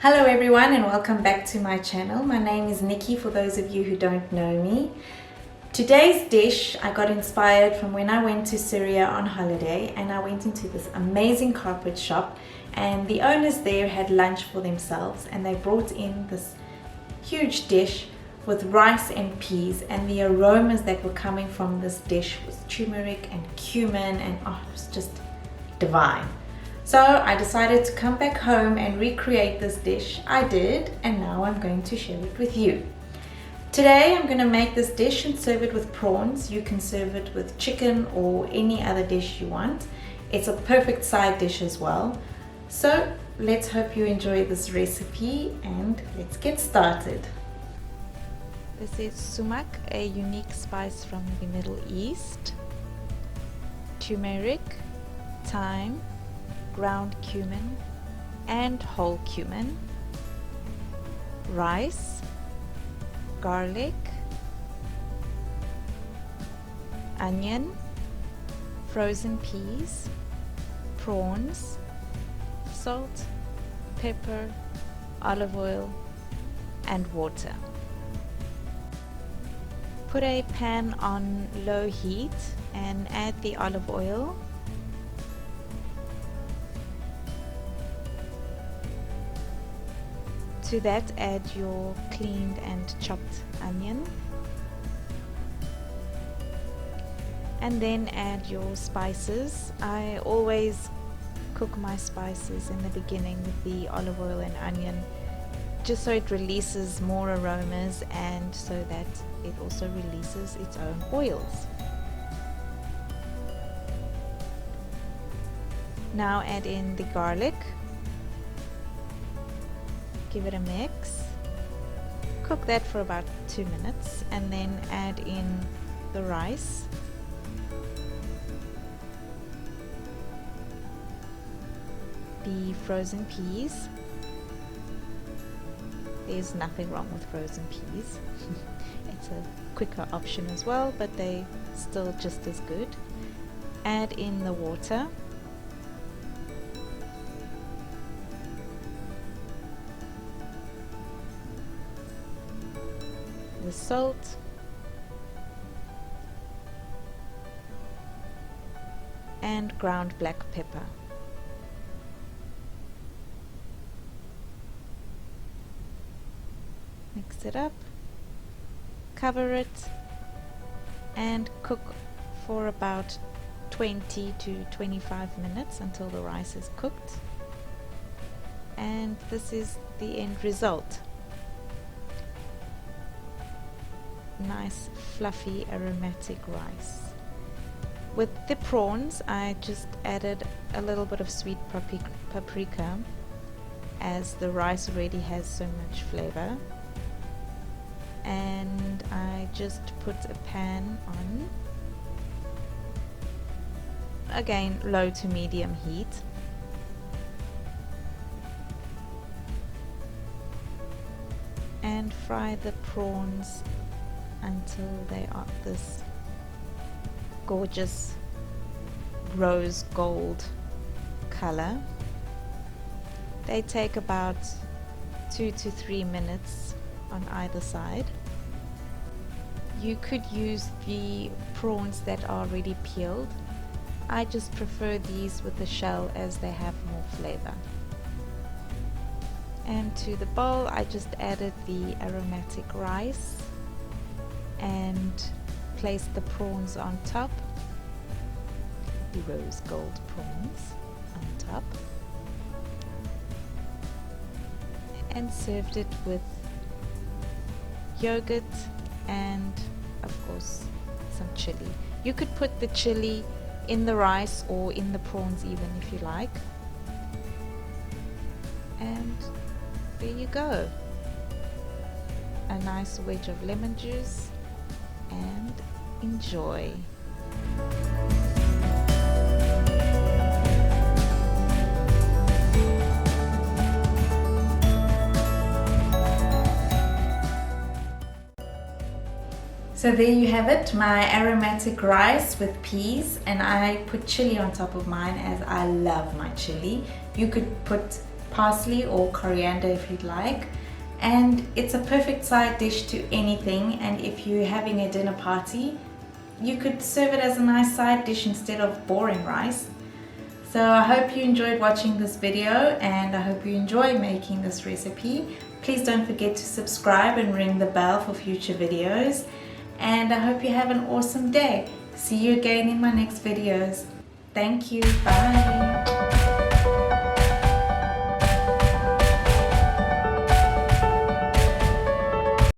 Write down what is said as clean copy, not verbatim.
Hello everyone and welcome back to my channel. My name is Niki for those of you who don't know me. Today's dish I got inspired from when I went to Syria on holiday, and I went into this amazing carpet shop and the owners there had lunch for themselves, and they brought in this huge dish with rice and peas, and the aromas that were coming from this dish was turmeric and cumin, and it was just divine. So I decided to come back home and recreate this dish. I did, and now I'm going to share it with you. Today I'm going to make this dish and serve it with prawns. You can serve it with chicken or any other dish you want. It's a perfect side dish as well. So let's hope you enjoy this recipe and let's get started. This is sumac, a unique spice from the Middle East. Turmeric, thyme, ground cumin and whole cumin, rice, garlic, onion, frozen peas, prawns, salt, pepper, olive oil and water. Put a pan on low heat and add the olive oil. To that add your cleaned and chopped onion, and then add your spices. I always cook my spices in the beginning with the olive oil and onion, just so it releases more aromas and so that it also releases its own oils. Now add in the garlic. Give it a mix, cook that for about 2 minutes, and then add in the rice, the frozen peas. There's nothing wrong with frozen peas. It's a quicker option as well, but they're still just as good. Add in the water, the salt, and ground black pepper. Mix it up, cover it, and cook for about 20 to 25 minutes until the rice is cooked. And this is the end result. Nice fluffy aromatic rice. With the prawns I just added a little bit of sweet paprika, as the rice already has so much flavor, and I just put a pan on, again low to medium heat, and fry the prawns until they are this gorgeous rose gold color. They take about 2 to 3 minutes on either side. You could use the prawns that are already peeled. I just prefer these with the shell as they have more flavor. And to the bowl I just added the aromatic rice and place the prawns on top, the rose gold prawns on top, and served it with yogurt and of course some chili. You could put the chili in the rice or in the prawns even if you like, and there you go, a nice wedge of lemon juice, and enjoy. So there you have it, my aromatic rice with peas, and I put chili on top of mine as I love my chili. You could put parsley or coriander if you'd like. And it's a perfect side dish to anything, and if you're having a dinner party, you could serve it as a nice side dish instead of boring rice. So I hope you enjoyed watching this video, and I hope you enjoy making this recipe. Please don't forget to subscribe and ring the bell for future videos. And I hope you have an awesome day. See you again in my next videos. Thank you. Bye.